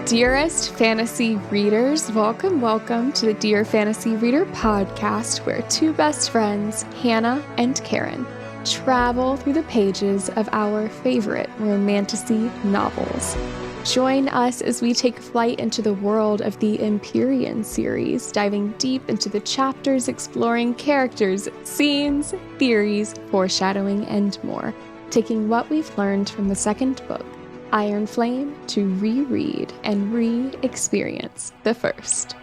Dearest fantasy readers, welcome to the Dear Fantasy Reader podcast, where two best friends, Hannah and Karen, travel through the pages of our favorite romantasy novels. Join us as we take flight into the world of the Empyrean series, diving deep into the chapters, exploring characters, scenes, theories, foreshadowing, and more, taking what we've learned from the second book, Iron Flame, to reread and re-experience the first.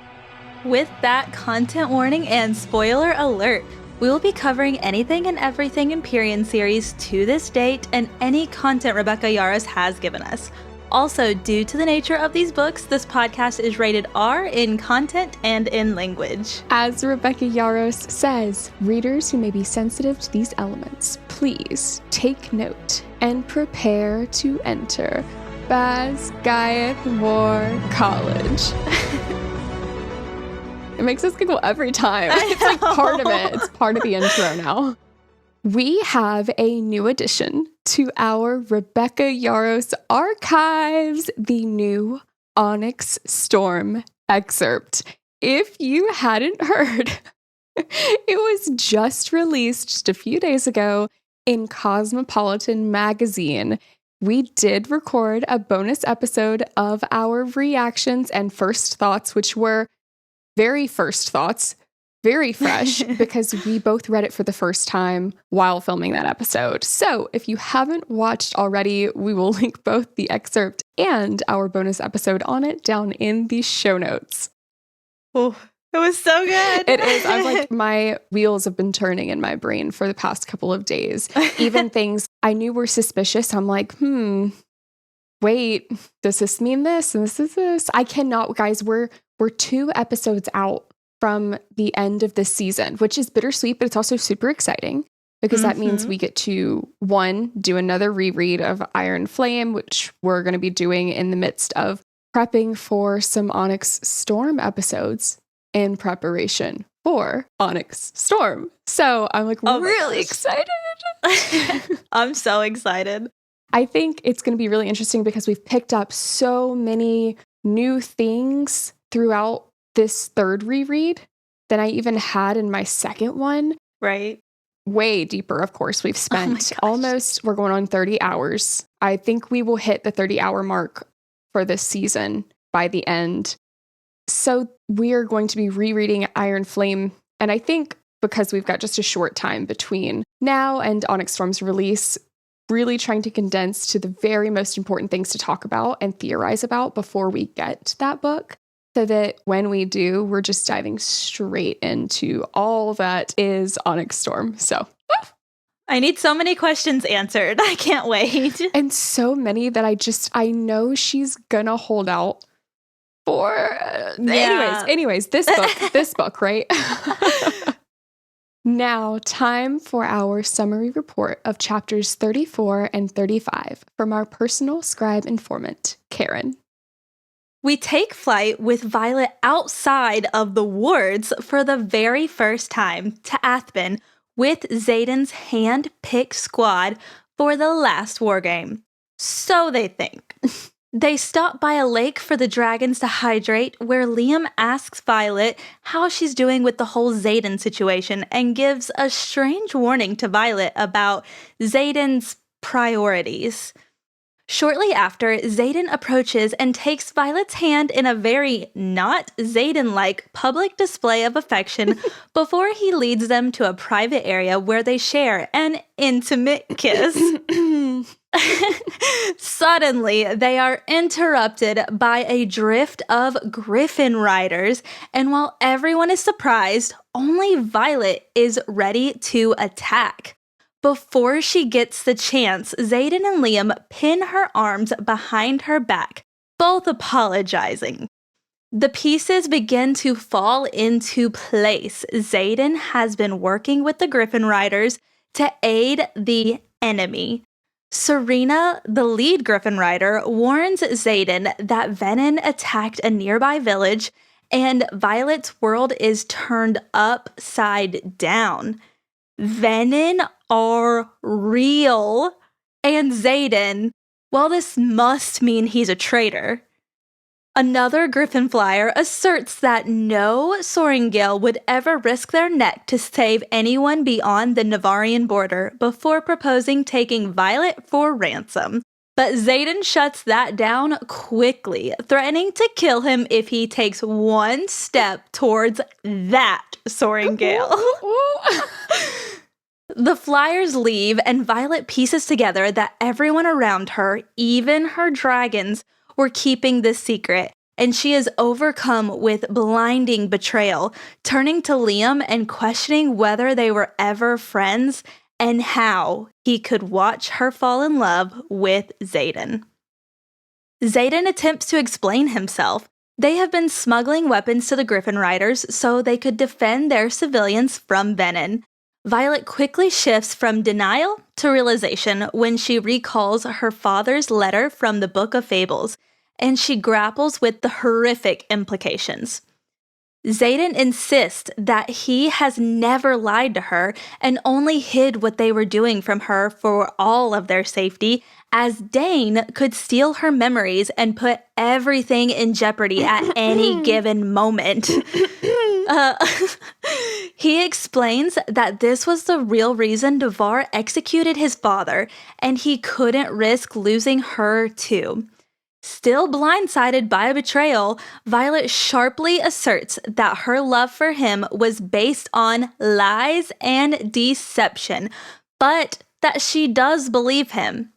With that content warning and spoiler alert, we will be covering anything and everything Empyrean series to this date and any content Rebecca Yarros has given us. Also, due to the nature of these books, this podcast is rated R in content and in language. As Rebecca Yarros says, readers who may be sensitive to these elements, please take note and prepare to enter Basgiath War College. It makes us giggle every time. It's like part of it. It's part of the intro now. We have a new addition to our Rebecca Yarros archives, the new Onyx Storm excerpt. If you hadn't heard, it was just released just a few days ago in Cosmopolitan magazine. We did record a bonus episode of our reactions and first thoughts, which were very first thoughts, very fresh, because we both read it for the first time while filming that episode. So if you haven't watched already, we will link both the excerpt and our bonus episode on it down in the show notes. Oh, it was so good. It is. I'm like, my wheels have been turning in my brain for the past couple of days. Even things I knew were suspicious. I'm like, wait, does this mean this? And this is this. I cannot, guys, we're 2 episodes out from the end of this season, which is bittersweet, but it's also super exciting because that means we get to, one, do another reread of Iron Flame, which we're going to be doing in the midst of prepping for some Onyx Storm episodes in preparation for Onyx Storm. So I'm like really excited. I'm so excited. I think it's going to be really interesting because we've picked up so many new things throughout this third reread than I even had in my second one. Right. Way deeper, of course. We've spent we're going on 30 hours. I think we will hit the 30-hour mark for this season by the end. So we are going to be rereading Iron Flame. And I think because we've got just a short time between now and Onyx Storm's release, really trying to condense to the very most important things to talk about and theorize about before we get to that book. So that when we do, we're just diving straight into all that is Onyx Storm. So I need so many questions answered. I can't wait. And so many that I know she's gonna hold out for. Anyways, this book, right? Now, time for our summary report of chapters 34 and 35 from our personal scribe informant, Karen. We take flight with Violet outside of the wards for the very first time to Athben with Xaden's hand-picked squad for the last wargame. So they think. They stop by a lake for the dragons to hydrate, where Liam asks Violet how she's doing with the whole Xaden situation and gives a strange warning to Violet about Xaden's priorities. Shortly after, Xaden approaches and takes Violet's hand in a very not Xaden-like public display of affection before he leads them to a private area where they share an intimate kiss. Suddenly, they are interrupted by a drift of Griffin riders, and while everyone is surprised, only Violet is ready to attack. Before she gets the chance, Xaden and Liam pin her arms behind her back, both apologizing. The pieces begin to fall into place. Xaden has been working with the Griffin Riders to aid the enemy. Serena, the lead Griffin Rider, warns Xaden that Venom attacked a nearby village and Violet's world is turned upside down. Venom are real. And Xaden, well, this must mean he's a traitor. Another Griffin flyer asserts that no soaring gale would ever risk their neck to save anyone beyond the Navarian border before proposing taking Violet for ransom. But Xaden shuts that down quickly, threatening to kill him if he takes one step towards that soaring gale. The flyers leave, and Violet pieces together that everyone around her, even her dragons, were keeping this secret, and she is overcome with blinding betrayal, turning to Liam and questioning whether they were ever friends and how he could watch her fall in love with Xaden. Xaden attempts to explain himself. They have been smuggling weapons to the Griffin Riders so they could defend their civilians from Venin. Violet quickly shifts from denial to realization when she recalls her father's letter from the Book of Fables, and she grapples with the horrific implications. Xaden insists that he has never lied to her and only hid what they were doing from her for all of their safety, as Dane could steal her memories and put everything in jeopardy at any given moment. He explains that this was the real reason Devar executed his father, and he couldn't risk losing her too. Still blindsided by a betrayal, Violet sharply asserts that her love for him was based on lies and deception, but that she does believe him.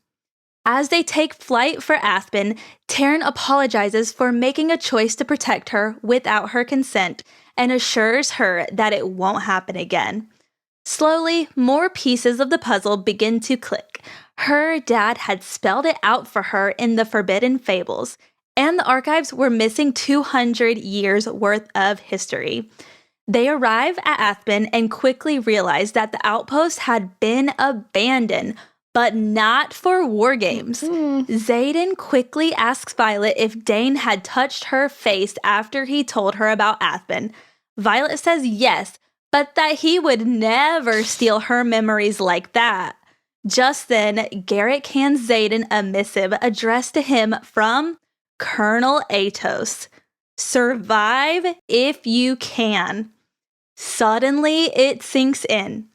As they take flight for Aspen, Taryn apologizes for making a choice to protect her without her consent and assures her that it won't happen again. Slowly, more pieces of the puzzle begin to click. Her dad had spelled it out for her in the Forbidden Fables, and the archives were missing 200 years worth of history. They arrive at Aspen and quickly realize that the outpost had been abandoned, but not for war games. Xaden quickly asks Violet if Dane had touched her face after he told her about Aspen. Violet says yes, but that he would never steal her memories like that. Just then, Garrett hands Xaden a missive addressed to him from Colonel Atos. Survive if you can. Suddenly, it sinks in.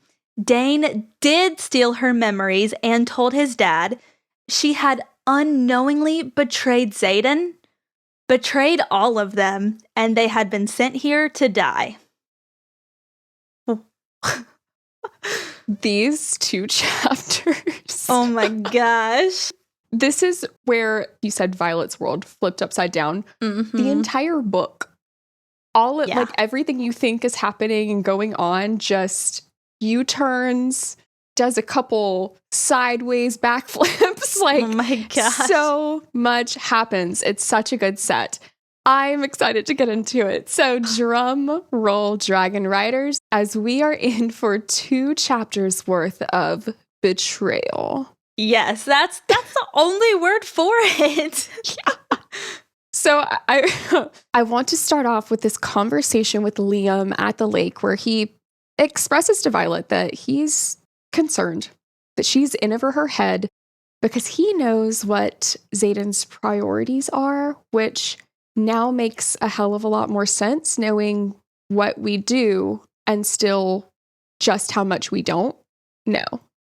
Dane did steal her memories and told his dad she had unknowingly betrayed Xaden, betrayed all of them, and they had been sent here to die. These 2 chapters. Oh my gosh. This is where you said Violet's world flipped upside down. Mm-hmm. The entire book, like everything you think is happening and going on, just U-turns, does a couple sideways backflips. Like, oh my gosh. So much happens. It's such a good set. I'm excited to get into it. So drum roll, Dragon Riders, as we are in for 2 chapters worth of betrayal. Yes, that's the only word for it. Yeah. So I want to start off with this conversation with Liam at the lake where he expresses to Violet that he's concerned, that she's in over her head because he knows what Xaden's priorities are, which now makes a hell of a lot more sense knowing what we do and still just how much we don't know.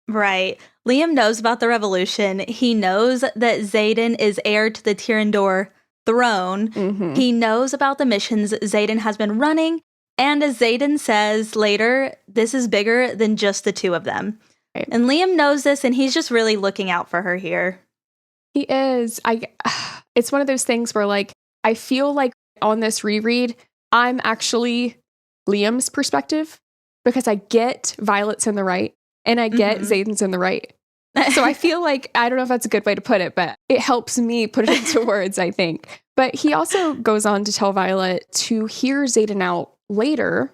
Right. Liam knows about the revolution. He knows that Xaden is heir to the Tyrandor throne. Mm-hmm. He knows about the missions Xaden has been running. And as Xaden says later, this is bigger than just the 2 of them. Right. And Liam knows this, and he's just really looking out for her here. He is. It's one of those things where, like, I feel like on this reread, I'm actually Liam's perspective because I get Violet's in the right and I get Xaden's in the right. So I feel like, I don't know if that's a good way to put it, but it helps me put it into words, I think. But he also goes on to tell Violet to hear Xaden out later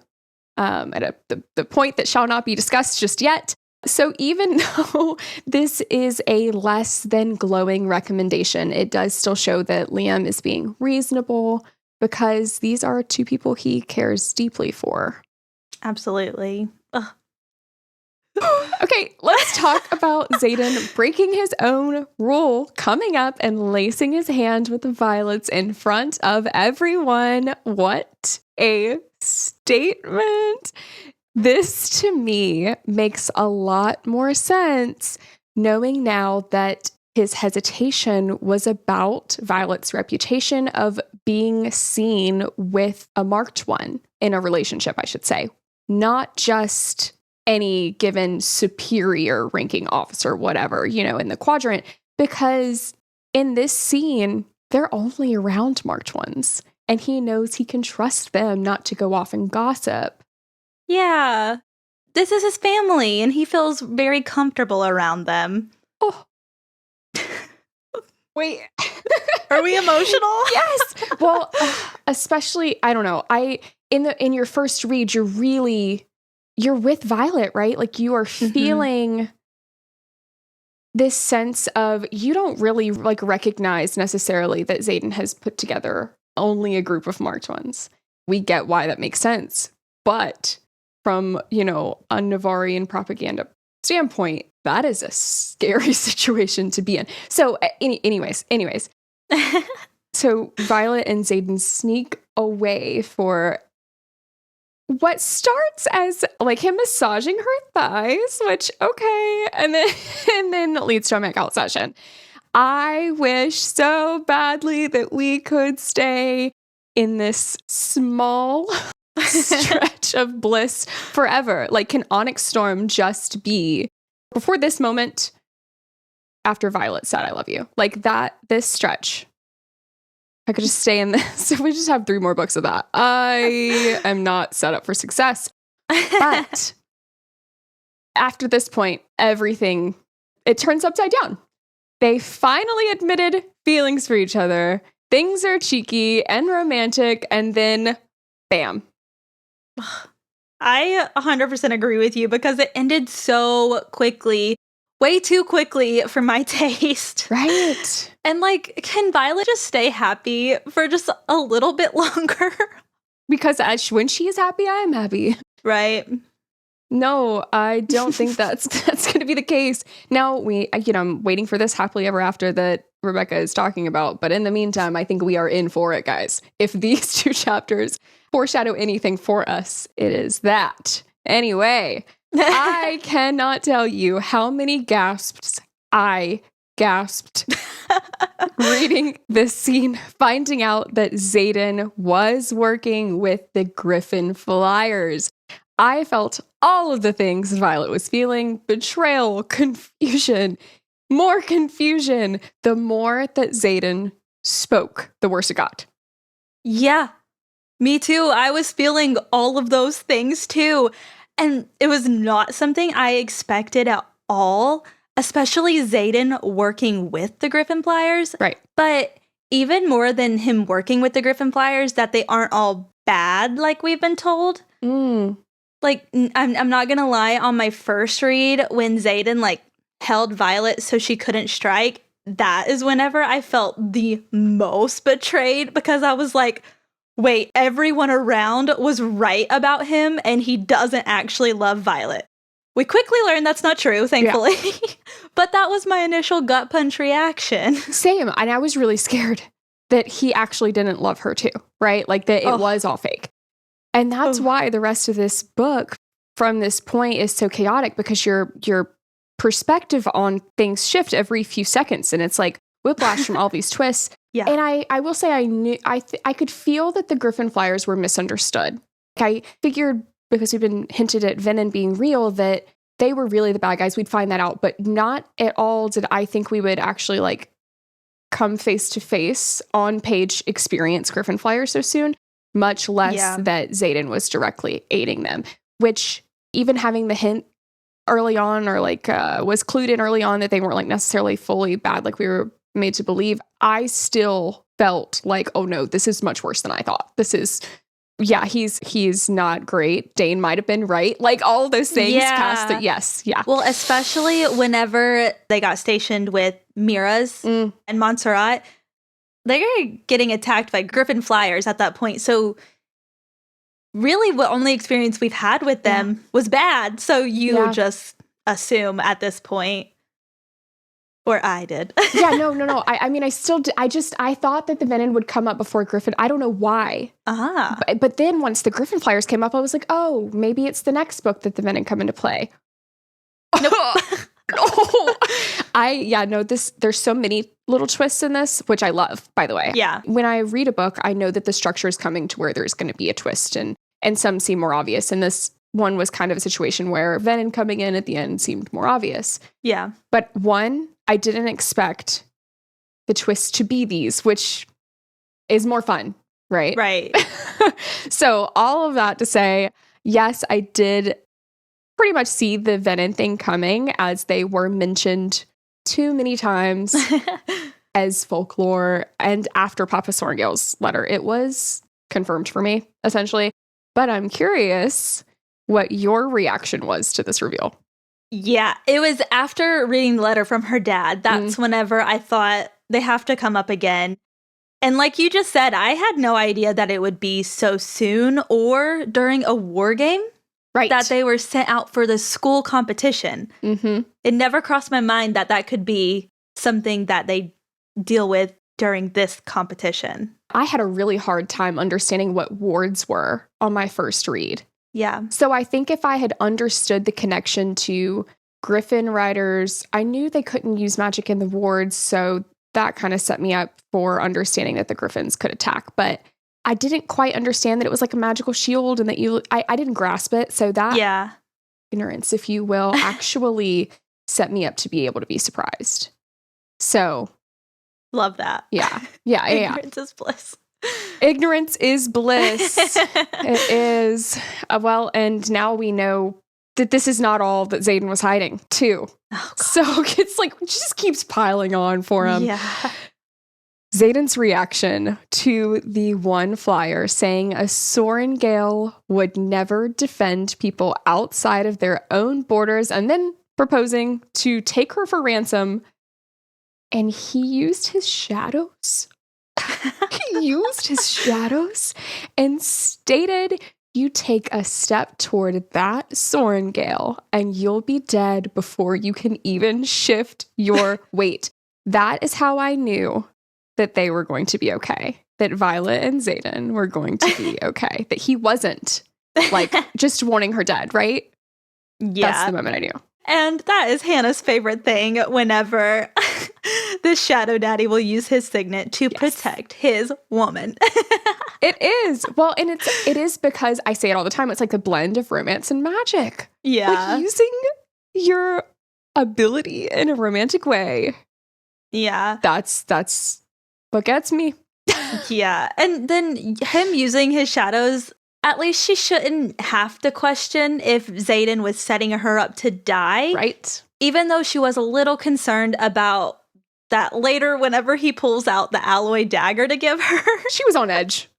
at the point that shall not be discussed just yet. So even though this is a less than glowing recommendation, it does still show that Liam is being reasonable because these are 2 people he cares deeply for. Absolutely. Ugh. Okay, let's talk about Xaden breaking his own rule, coming up and lacing his hand with the violets in front of everyone. What a statement. This, to me, makes a lot more sense, knowing now that his hesitation was about Violet's reputation of being seen with a marked one in a relationship, I should say. Not just any given superior ranking officer, whatever, in the quadrant, because in this scene, they're only around marked ones, and he knows he can trust them not to go off and gossip. Yeah. This is his family, and he feels very comfortable around them. Oh. Wait. Are we emotional? Yes. Well, especially, I don't know. In your first read, you're with Violet, right? Like you are feeling this sense of, you don't really like recognize necessarily that Xaden has put together only a group of marked ones. We get why that makes sense. But from, a Navarian propaganda standpoint, that is a scary situation to be in. So anyways. So Violet and Xaden sneak away for what starts as like him massaging her thighs, which, okay, and then leads to a make-out session. I wish so badly that we could stay in this small stretch of bliss forever. Like, can Onyx Storm just be, before this moment, after Violet said I love you, like that, this stretch, I could just stay in this. If we just have 3 more books of that, I am not set up for success. But after this point, everything, it turns upside down. They finally admitted feelings for each other. Things are cheeky and romantic, and then bam. I 100% agree with you because it ended so quickly. Way too quickly for my taste. Right. And like, can Violet just stay happy for just a little bit longer? Because when she's happy, I am happy. Right. No, I don't think that's going to be the case. Now I'm waiting for this happily ever after that Rebecca is talking about. But in the meantime, I think we are in for it, guys. If these 2 chapters foreshadow anything for us, it is that. Anyway, I cannot tell you how many gasps I gasped reading this scene, finding out that Xaden was working with the Griffin Flyers. I felt all of the things Violet was feeling: betrayal, confusion, more confusion. The more that Xaden spoke, the worse it got. Yeah, me too. I was feeling all of those things too. And it was not something I expected at all, especially Xaden working with the Griffin Flyers. Right. But even more than him working with the Griffin Flyers, that they aren't all bad like we've been told. Like, I'm not going to lie, on my first read, when Xaden like held Violet so she couldn't strike, that is whenever I felt the most betrayed, because I was like, wait, everyone around was right about him and he doesn't actually love Violet. We quickly learned that's not true, thankfully. Yeah. But that was my initial gut punch reaction. Same. And I was really scared that he actually didn't love her too, right? Like that it was all fake. And that's why the rest of this book from this point is so chaotic, because your perspective on things shift every few seconds. And it's like whiplash from all these twists. Yeah. And I will say I could feel that the Griffin Flyers were misunderstood. I figured, because we've been hinted at Venom being real, that they were really the bad guys. We'd find that out. But not at all did I think we would actually like come face to face on page experience Griffin Flyers so soon, much less that Xaden was directly aiding them, which even having the hint early on, or like was clued in early on that they weren't like necessarily fully bad like we were made to believe, I still felt like, oh no, this is much worse than I thought. This is, he's not great. Dane might have been right. Like all of those things cast it. Yes. Yeah. Well, especially whenever they got stationed with Miras and Montserrat, they were getting attacked by Griffin Flyers at that point. So really what only experience we've had with them was bad. So you just assume at this point. Or I did. Yeah, no. I mean, I thought that the Venom would come up before Griffin. I don't know why. But then once the Griffin Flyers came up, I was like, oh, maybe it's the next book that the Venom come into play. Nope. There's so many little twists in this, which I love, by the way. Yeah. When I read a book, I know that the structure is coming to where there's going to be a twist, and some seem more obvious. And this one was kind of a situation where Venom coming in at the end seemed more obvious. Yeah. But one, I didn't expect the twist to be these, which is more fun, right? Right. So all of that to say, yes, I did pretty much see the Venom thing coming, as they were mentioned too many times as folklore. And after Papa Sorrengail's letter, it was confirmed for me, essentially. But I'm curious what your reaction was to this reveal. Yeah, it was after reading the letter from her dad. That's whenever I thought they have to come up again. And like you just said, I had no idea that it would be so soon or during a war game. Right. That they were sent out for the school competition. Mm-hmm. It never crossed my mind that that could be something that they deal with during this competition. I had a really hard time understanding what wards were on my first read. Yeah. So I think if I had understood the connection to Griffin riders, I knew they couldn't use magic in the wards, so that kind of set me up for understanding that the Griffins could attack. But I didn't quite understand that it was like a magical shield and that I didn't grasp it. So that ignorance, if you will, actually set me up to be able to be surprised. So. Love that. Yeah. Ignorance is bliss. Ignorance is bliss. It is. Well, and now we know that this is not all that Xaden was hiding, too. Oh, so it's like, it just keeps piling on for him. Yeah. Xaden's reaction to the one flyer saying a Sorrengail would never defend people outside of their own borders, and then proposing to take her for ransom. And he used his shadows. And stated, you take a step toward that Sorrengail and you'll be dead before you can even shift your weight. That is how I knew that they were going to be okay. That Violet and Xaden were going to be okay. That he wasn't like just wanting her dead, right? Yeah. That's the moment I knew. And that is Hannah's favorite thing whenever the Shadow Daddy will use his signet to protect his woman. It is. Well, and it is because I say it all the time. It's like a blend of romance and magic. Yeah. Like using your ability in a romantic way. Yeah. That's what gets me. Yeah. And then him using his shadows, at least she shouldn't have to question if Xaden was setting her up to die. Right. Even though she was a little concerned about that later whenever he pulls out the alloy dagger to give her. She was on edge.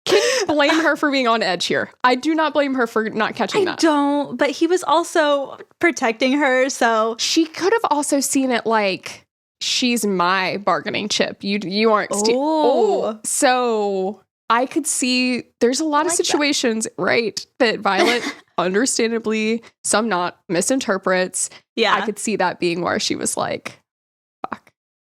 Can you blame her for being on edge here? I do not blame her for not catching that. I don't, but he was also protecting her, so. She could have also seen it like, she's my bargaining chip. You aren't. So I could see there's a lot of situations, right, that Violet understandably, some not, misinterprets. Yeah. I could see that being where she was like, fuck.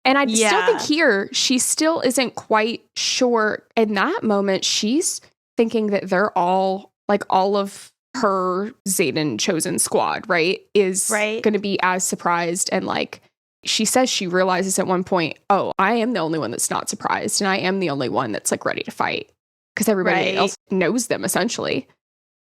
And I still think here, she still isn't quite sure. In that moment, she's thinking that they're all, like all of her Xaden chosen squad, right, is going to be as surprised. And like, she says she realizes at one point, oh, I am the only one that's not surprised. And I am the only one that's like ready to fight. Because everybody else knows them, essentially.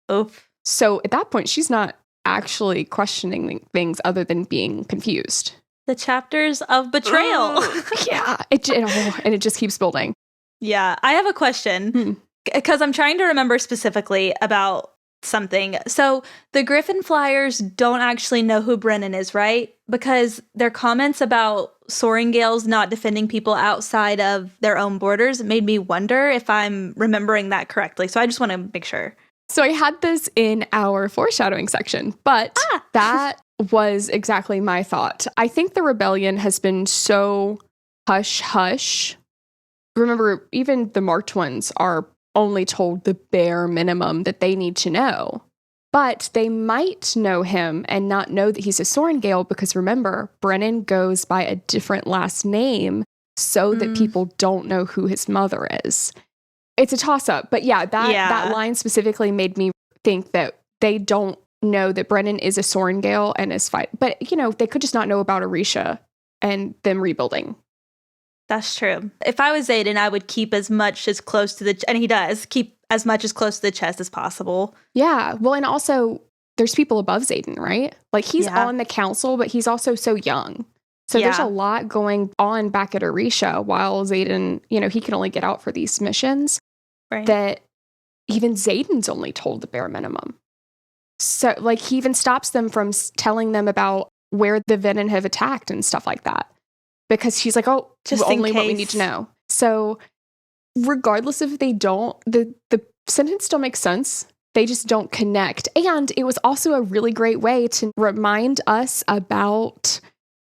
Oof. So at that point, she's not actually questioning things other than being confused. The chapters of betrayal. And it just keeps building. Yeah. I have a question. Because I'm trying to remember specifically about something. So the Griffin Flyers don't actually know who Brennan is, right? Because their comments about Sorrengails not defending people outside of their own borders made me wonder if I'm remembering that correctly. So I just want to make sure. So I had this in our foreshadowing section, but that was exactly my thought. I think the rebellion has been so hush-hush. Remember, even the marked ones are only told the bare minimum that they need to know. But they might know him and not know that he's a Sorrengail because remember, Brennan goes by a different last name so that people don't know who his mother is. It's a toss-up. But yeah, that line specifically made me think that they don't know that Brennan is a Sorrengail and is fight. But, they could just not know about Orisha and them rebuilding. That's true. If I was Xaden, I would keep as much as close to and he does, keep as much as close to the chest as possible. Yeah. Well, and also there's people above Xaden, right? Like he's on the council, but he's also so young. So there's a lot going on back at Orisha while Xaden, he can only get out for these missions. Right. That even Xaden's only told the bare minimum. So like he even stops them from telling them about where the Venom have attacked and stuff like that. Because he's like, oh, just only what we need to know. So regardless if they don't, the sentence still makes sense. They just don't connect. And it was also a really great way to remind us about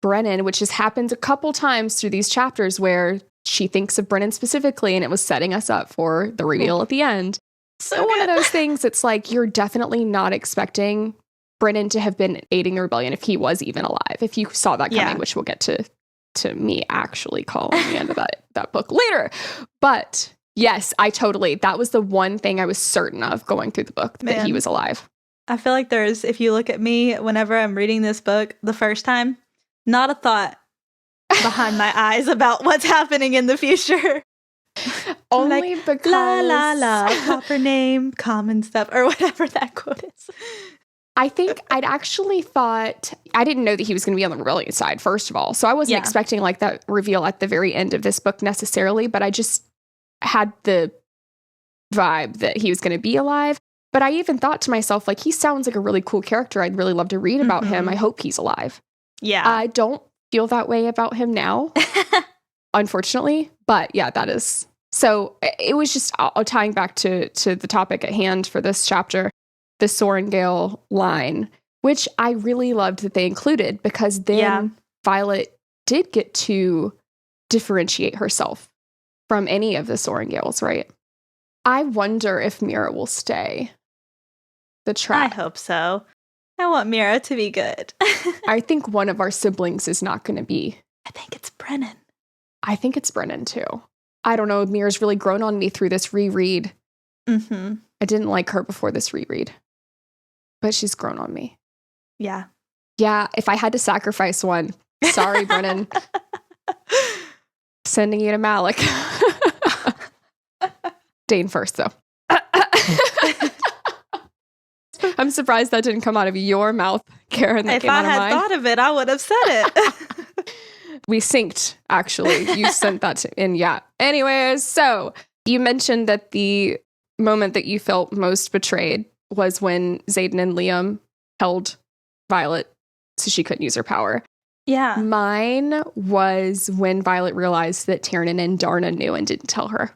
Brennan, which has happened a couple times through these chapters where she thinks of Brennan specifically, and it was setting us up for the reveal at the end. So one of those things, it's like you're definitely not expecting Brennan to have been aiding the rebellion if he was even alive. If you saw that coming, which we'll get to me actually calling the end of that book later. But yes, that was the one thing I was certain of going through the book, that he was alive. I feel like if you look at me, whenever I'm reading this book the first time, not a thought behind my eyes about what's happening in the future. Only like, because... la, proper name, common stuff, or whatever that quote is. I think I'd actually thought, I didn't know that he was going to be on the rebellion side, first of all. So I wasn't expecting like that reveal at the very end of this book necessarily, but I just had the vibe that he was going to be alive. But I even thought to myself, like, he sounds like a really cool character. I'd really love to read about him. I hope he's alive. Yeah. I don't feel that way about him now, unfortunately. But yeah, that is. So it was just tying back to the topic at hand for this chapter. The Sorrengail line, which I really loved that they included, because then Violet did get to differentiate herself from any of the Sorrengails, right? I wonder if Mira will stay the trap. I hope so. I want Mira to be good. I think one of our siblings is not going to be. I think it's Brennan. I think it's Brennan too. I don't know. Mira's really grown on me through this reread. Mm-hmm. I didn't like her before this reread, but she's grown on me. Yeah. Yeah, if I had to sacrifice one, sorry, Brennan. Sending you to Malik. Dane first, though. I'm surprised that didn't come out of your mouth, Karen. That if I had thought of it, I would have said it. We synced, actually. You sent that in, yeah. Anyways, so you mentioned that the moment that you felt most betrayed was when Xaden and Liam held Violet so she couldn't use her power. Yeah. Mine was when Violet realized that Tiernan and Darna knew and didn't tell her.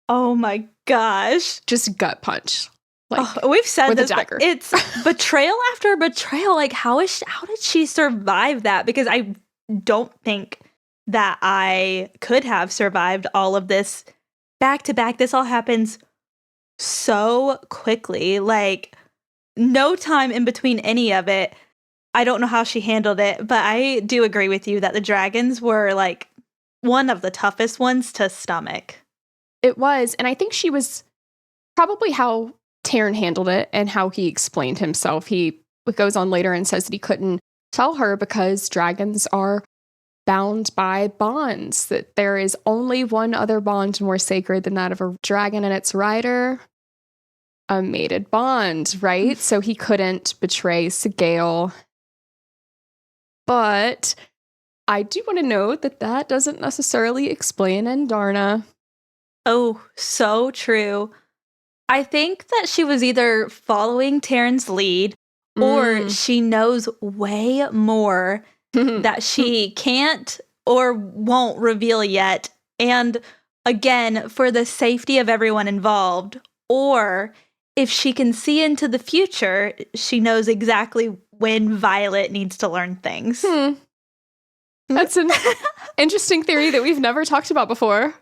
Oh my gosh. Just gut punch. Like, we've said with this, a dagger. It's betrayal after betrayal. Like, how did she survive that? Because I don't think that I could have survived all of this back to back. This all happens so quickly. Like, no time in between any of it. I don't know how she handled it, but I do agree with you that the dragons were like one of the toughest ones to stomach. It was, and I think she was probably how Taryn handled it and how he explained himself. He goes on later and says that he couldn't tell her because dragons are bound by bonds, that there is only one other bond more sacred than that of a dragon and its rider, a mated bond, right? So he couldn't betray Sigale. But I do want to note that that doesn't necessarily explain Endarna. Oh, so true. I think that she was either following Taryn's lead or she knows way more that she can't or won't reveal yet. And again, for the safety of everyone involved, or if she can see into the future, she knows exactly when Violet needs to learn things. That's an interesting theory that we've never talked about before.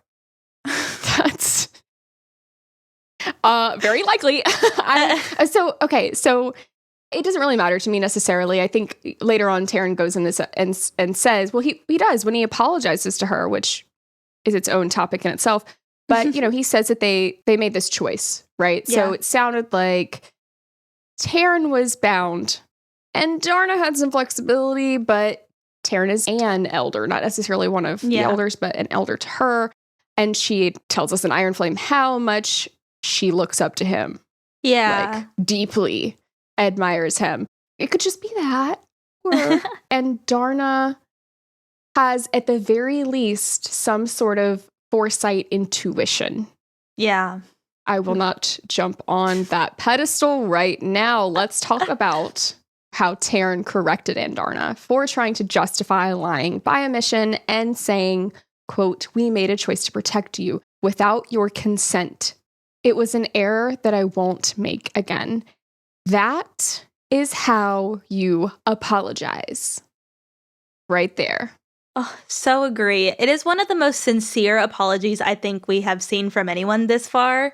Very likely. So it doesn't really matter to me necessarily. I think later on, Taryn goes in this and says, well, he does when he apologizes to her, which is its own topic in itself. But, he says that they made this choice, right? Yeah. So it sounded like Taryn was bound and Darna had some flexibility, but Taryn is an elder, not necessarily one of the elders, but an elder to her. And she tells us in Iron Flame how much she looks up to him. Yeah. Like, deeply admires him. It could just be that. And Darna has, at the very least, some sort of foresight intuition. Yeah. I will not jump on that pedestal right now. Let's talk about how Taryn corrected Andarna for trying to justify lying by omission and saying, quote, "We made a choice to protect you without your consent. It was an error that I won't make again." That is how you apologize. Right there. Oh, so agree. It is one of the most sincere apologies I think we have seen from anyone this far.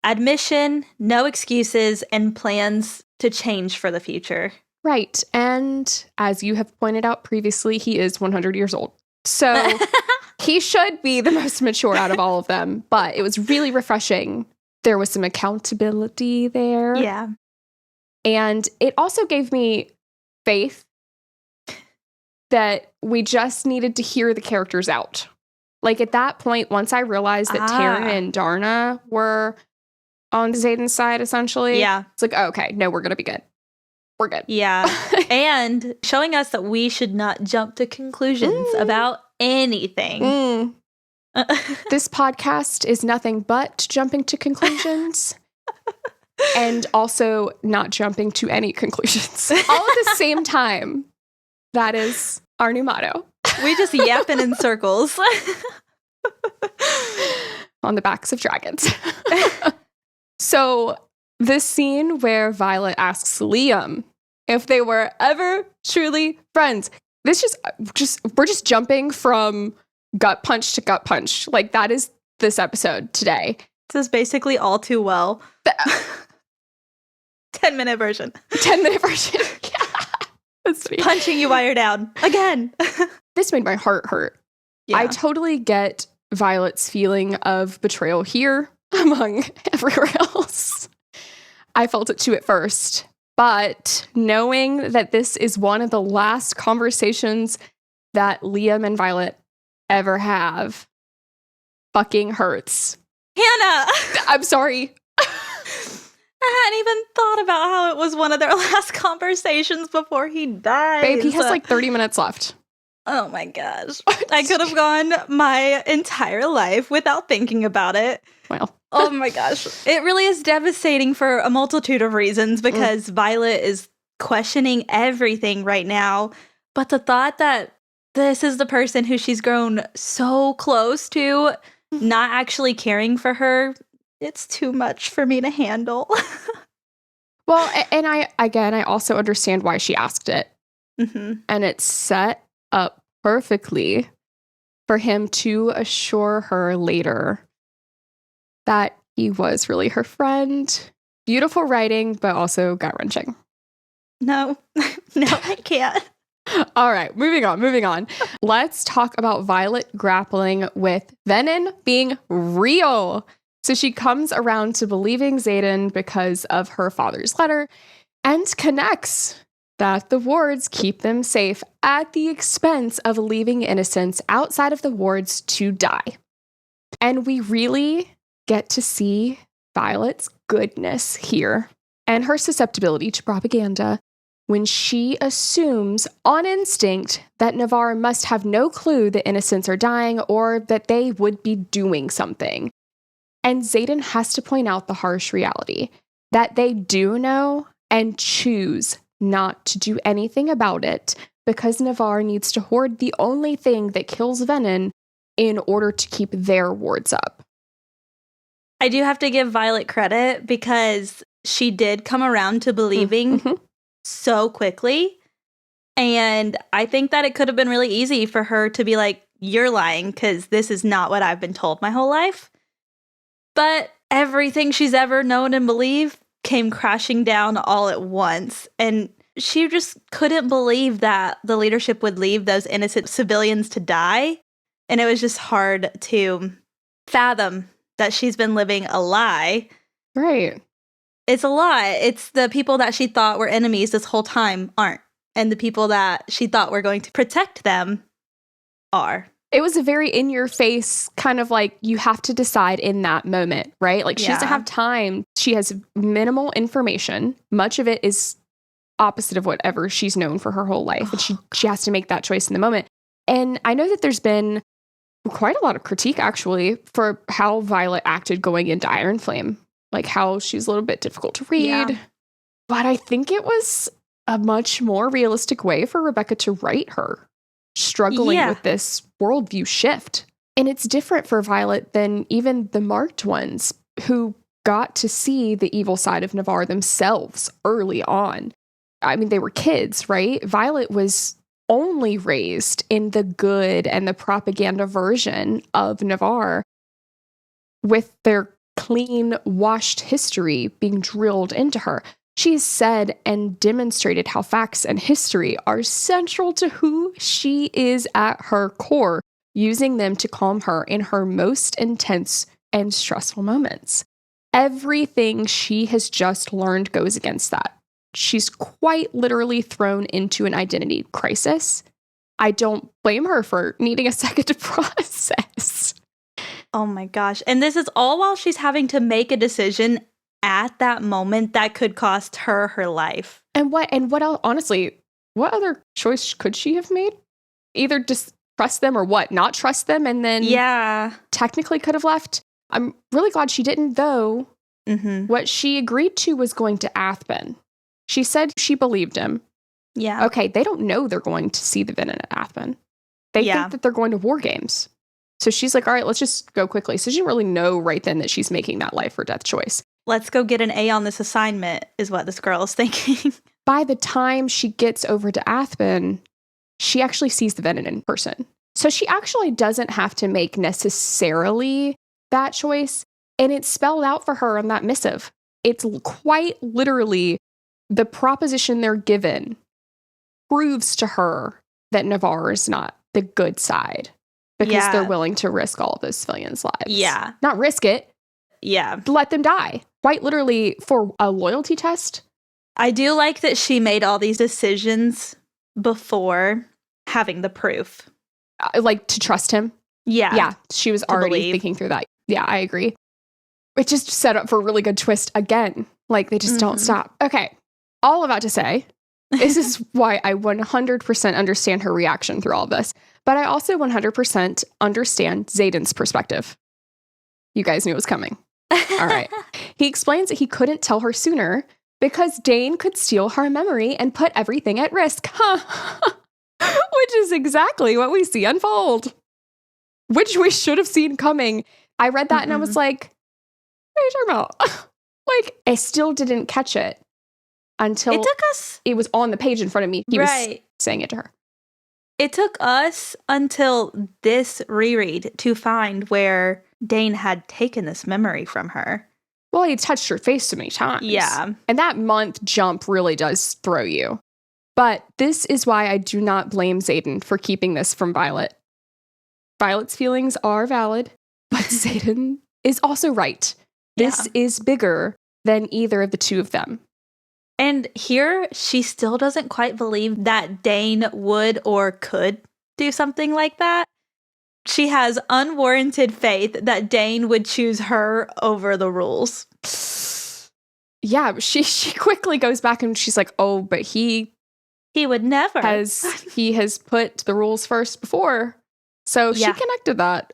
Admission, no excuses, and plans to change for the future. Right. And as you have pointed out previously, he is 100 years old. So he should be the most mature out of all of them. But it was really refreshing. There was some accountability there. Yeah. And it also gave me faith that we just needed to hear the characters out. Like at that point, once I realized that Taryn and Darna were on Xaden's side, essentially, it's like, oh, okay, no, we're going to be good. We're good. Yeah. And showing us that we should not jump to conclusions about anything. This podcast is nothing but jumping to conclusions. And also not jumping to any conclusions. All at the same time. That is our new motto. We just yapping in circles. On the backs of dragons. So this scene where Violet asks Liam if they were ever truly friends. This we're just jumping from gut punch to gut punch. Like that is this episode today. This is basically All Too Well. 10-minute version. 10-minute version. Yeah. That's sweet. Punching you while you're down. Again. This made my heart hurt. Yeah. I totally get Violet's feeling of betrayal here among everywhere else. I felt it too at first. But knowing that this is one of the last conversations that Liam and Violet ever have fucking hurts. Hannah! I'm sorry. I hadn't even thought about how it was one of their last conversations before he died. Babe, he has like 30 minutes left. Oh my gosh. I could have gone my entire life without thinking about it. Well. Oh my gosh. It really is devastating for a multitude of reasons because Violet is questioning everything right now. But the thought that this is the person who she's grown so close to, not actually caring for her, it's too much for me to handle. Well, and I also understand why she asked it. And it's set up perfectly for him to assure her later that he was really her friend. Beautiful writing, but also gut-wrenching. No, I can't. All right, moving on. Let's talk about Violet grappling with Venin being real. So she comes around to believing Xaden because of her father's letter and connects that the wards keep them safe at the expense of leaving innocents outside of the wards to die. And we really get to see Violet's goodness here and her susceptibility to propaganda when she assumes on instinct that Navarre must have no clue that innocents are dying or that they would be doing something. And Xaden has to point out the harsh reality that they do know and choose not to do anything about it because Navarre needs to hoard the only thing that kills Venin in order to keep their wards up. I do have to give Violet credit because she did come around to believing so quickly. And I think that it could have been really easy for her to be like, you're lying because this is not what I've been told my whole life. But everything she's ever known and believed came crashing down all at once. And she just couldn't believe that the leadership would leave those innocent civilians to die. And it was just hard to fathom that she's been living a lie. Right. It's a lie. It's the people that she thought were enemies this whole time aren't. And the people that she thought were going to protect them are. It was a very in-your-face kind of like, you have to decide in that moment, right? Like, she doesn't have time. She has minimal information. Much of it is opposite of whatever she's known for her whole life. And she has to make that choice in the moment. And I know that there's been quite a lot of critique, actually, for how Violet acted going into Iron Flame. Like, how she's a little bit difficult to read. Yeah. But I think it was a much more realistic way for Rebecca to write her, struggling with this worldview shift. And it's different for Violet than even the marked ones who got to see the evil side of Navarre themselves early on. I mean, they were kids, right? Violet was only raised in the good and the propaganda version of Navarre, with their clean, washed history being drilled into her. She has said and demonstrated how facts and history are central to who she is at her core, using them to calm her in her most intense and stressful moments. Everything she has just learned goes against that. She's quite literally thrown into an identity crisis. I don't blame her for needing a second to process. Oh my gosh. And this is all while she's having to make a decision at that moment that could cost her her life. And what else, honestly, what other choice could she have made? Either just trust them or what? Not trust them and then technically could have left. I'm really glad she didn't, though. Mm-hmm. What she agreed to was going to Athben. She said she believed him. Yeah. Okay, they don't know they're going to see the Venom at Athben. They think that they're going to War Games. So she's like, all right, let's just go quickly. So she didn't really know right then that she's making that life or death choice. Let's go get an A on this assignment, is what this girl is thinking. By the time she gets over to Athben, she actually sees the Venom in person. So she actually doesn't have to make necessarily that choice. And it's spelled out for her in that missive. It's quite literally the proposition they're given proves to her that Navarre is not the good side because they're willing to risk all of those civilians' lives. Yeah. Not risk it. Yeah. Let them die. Quite literally for a loyalty test. I do like that she made all these decisions before having the proof. Like to trust him. Yeah. Yeah. She was already thinking through that. Yeah, I agree. It just set up for a really good twist again. Like they just don't stop. Okay. All about to say, this is why I 100% understand her reaction through all of this. But I also 100% understand Xaden's perspective. You guys knew it was coming. All right. He explains that he couldn't tell her sooner because Dane could steal her memory and put everything at risk. Which is exactly what we see unfold. Which we should have seen coming. I read that and I was like, what are you talking about? Like, I still didn't catch it until it was on the page in front of me. He was saying it to her. It took us until this reread to find where Dane had taken this memory from her. Well, he touched her face so many times. Yeah. And that month jump really does throw you. But this is why I do not blame Xaden for keeping this from Violet. Violet's feelings are valid, but Xaden is also right. This is bigger than either of the two of them. And here, she still doesn't quite believe that Dane would or could do something like that. She has unwarranted faith that Dane would choose her over the rules. Yeah, she quickly goes back and she's like, oh, but he would never. He has put the rules first before. So she connected that.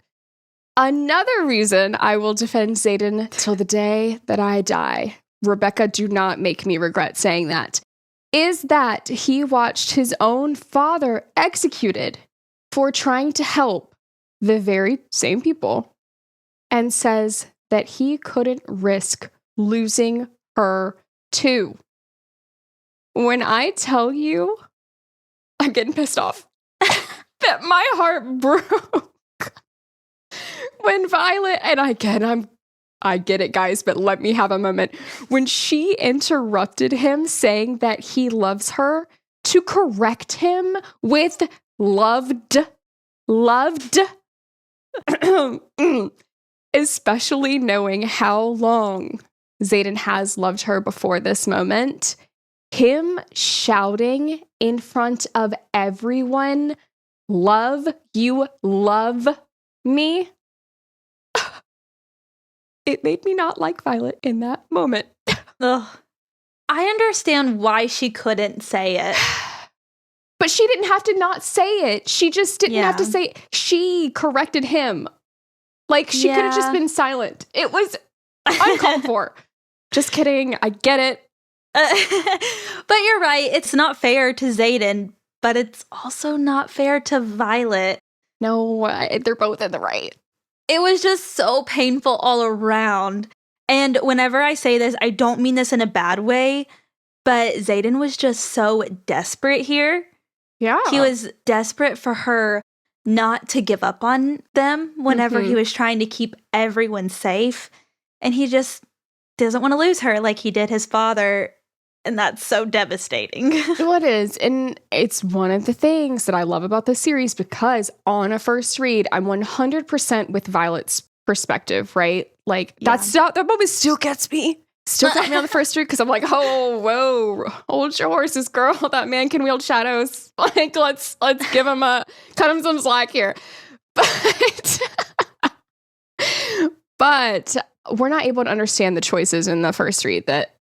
Another reason I will defend Xaden till the day that I die, Rebecca, do not make me regret saying that, is that he watched his own father executed for trying to help the very same people and says that he couldn't risk losing her too. When I tell you, I'm getting pissed off, that my heart broke when Violet, and again, I'm I get it, guys, but let me have a moment. When she interrupted him saying that he loves her to correct him with loved, especially knowing how long Xaden has loved her before this moment, him shouting in front of everyone, "Love, you love me," it made me not like Violet in that moment. Ugh. I understand why she couldn't say it. But she didn't have to not say it. She just didn't have to Yeah. say it. She corrected him. Like, she could have just Yeah. been silent. It was uncalled for. Just kidding. I get it. But you're right. It's not fair to Xaden, but it's also not fair to Violet. No, they're both in the right. It was just so painful all around. And whenever I say this, I don't mean this in a bad way, but Xaden was just so desperate here. Yeah. He was desperate for her not to give up on them whenever he was trying to keep everyone safe. And he just doesn't want to lose her like he did his father. And that's so devastating. Well, it is. And it's one of the things that I love about this series, because on a first read, I'm 100% with Violet's perspective, right? Like, that moment still gets me. Still got me on the first read, because I'm like, oh, whoa, hold your horses, girl. That man can wield shadows. Like, let's give him cut him some slack here. But we're not able to understand the choices in the first read that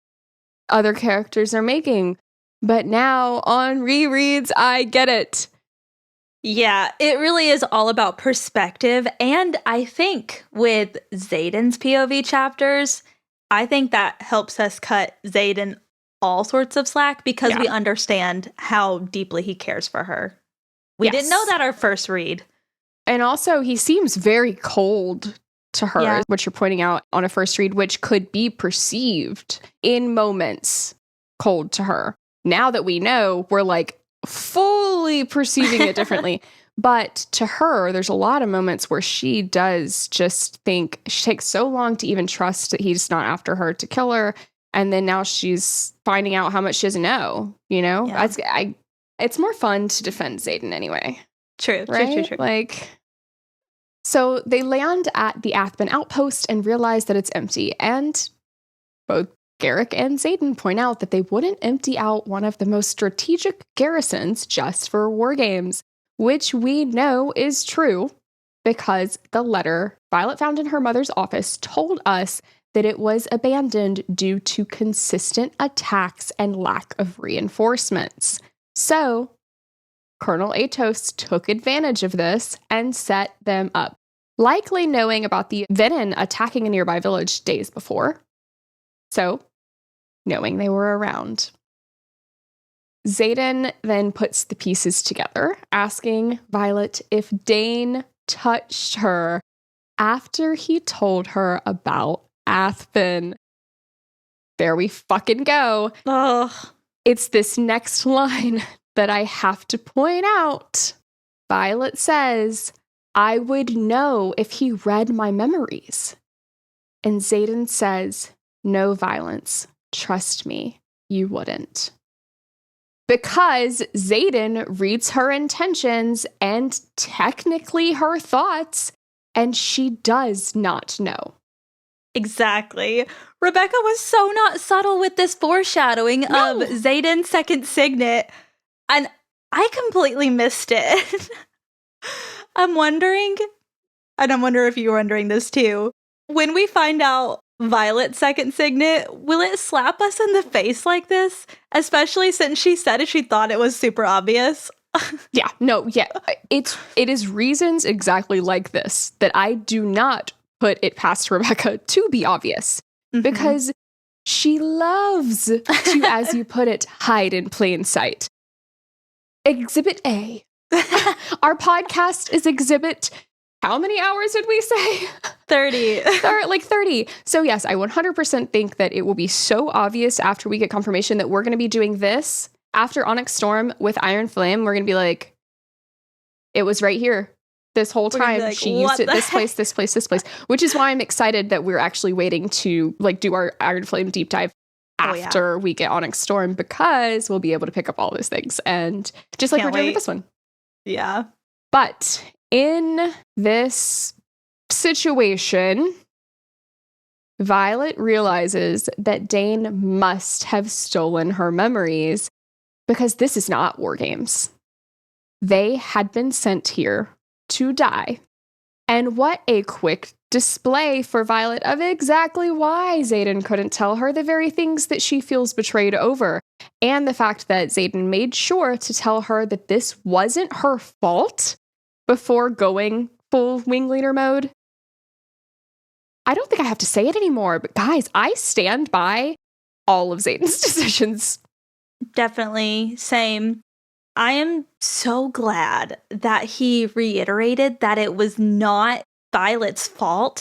other characters are making. But now on rereads, I get it. Yeah, it really is all about perspective. And I think with Xaden's POV chapters, I think that helps us cut Xaden all sorts of slack, because we understand how deeply he cares for her. We didn't know that our first read. And also, he seems very cold to her, which you're pointing out on a first read, which could be perceived in moments cold to her. Now that we know, we're like fully perceiving it differently. But to her, there's a lot of moments where she does just think, she takes so long to even trust that he's not after her to kill her. And then now she's finding out how much she doesn't know, you know? Yeah. It's more fun to defend Xaden anyway. True. Like, so they land at the Athman outpost and realize that it's empty. And both Garrick and Xaden point out that they wouldn't empty out one of the most strategic garrisons just for war games, which we know is true because the letter Violet found in her mother's office told us that it was abandoned due to consistent attacks and lack of reinforcements. So Colonel Atos took advantage of this and set them up, likely knowing about the Venin attacking a nearby village days before. So, knowing they were around. Xaden then puts the pieces together, asking Violet if Dane touched her after he told her about Athman. There we fucking go. Ugh. It's this next line that I have to point out. Violet says, "I would know if he read my memories." And Xaden says, "No violence. Trust me, you wouldn't." Because Xaden reads her intentions and technically her thoughts, and she does not know. Exactly. Rebecca was so not subtle with this foreshadowing of Xaden's second signet, and I completely missed it. I'm wondering, and I wonder if you're wondering this too, when we find out Violet's second signet, will it slap us in the face like this? Especially since she said it, she thought it was super obvious. It is reasons exactly like this that I do not put it past Rebecca to be obvious, because she loves to, as you put it, hide in plain sight. Exhibit A. Our podcast is exhibit. How many hours did we say? 30. 30. So yes, I 100% think that it will be so obvious after we get confirmation that we're going to be doing this after Onyx Storm with Iron Flame. We're going to be like, it was right here. This whole time, like, she used it this heck? place, this place, this place, which is why I'm excited that we're actually waiting to like do our Iron Flame deep dive after we get Onyx Storm, because we'll be able to pick up all those things. And just like we're doing with this one. Yeah. But in this situation, Violet realizes that Dane must have stolen her memories, because this is not War Games. They had been sent here to die. And what a quick display for Violet of exactly why Xaden couldn't tell her the very things that she feels betrayed over. And the fact that Xaden made sure to tell her that this wasn't her fault before going full wing leader mode. I don't think I have to say it anymore, but guys, I stand by all of Xaden's decisions. Definitely. Same. I am so glad that he reiterated that it was not Violet's fault,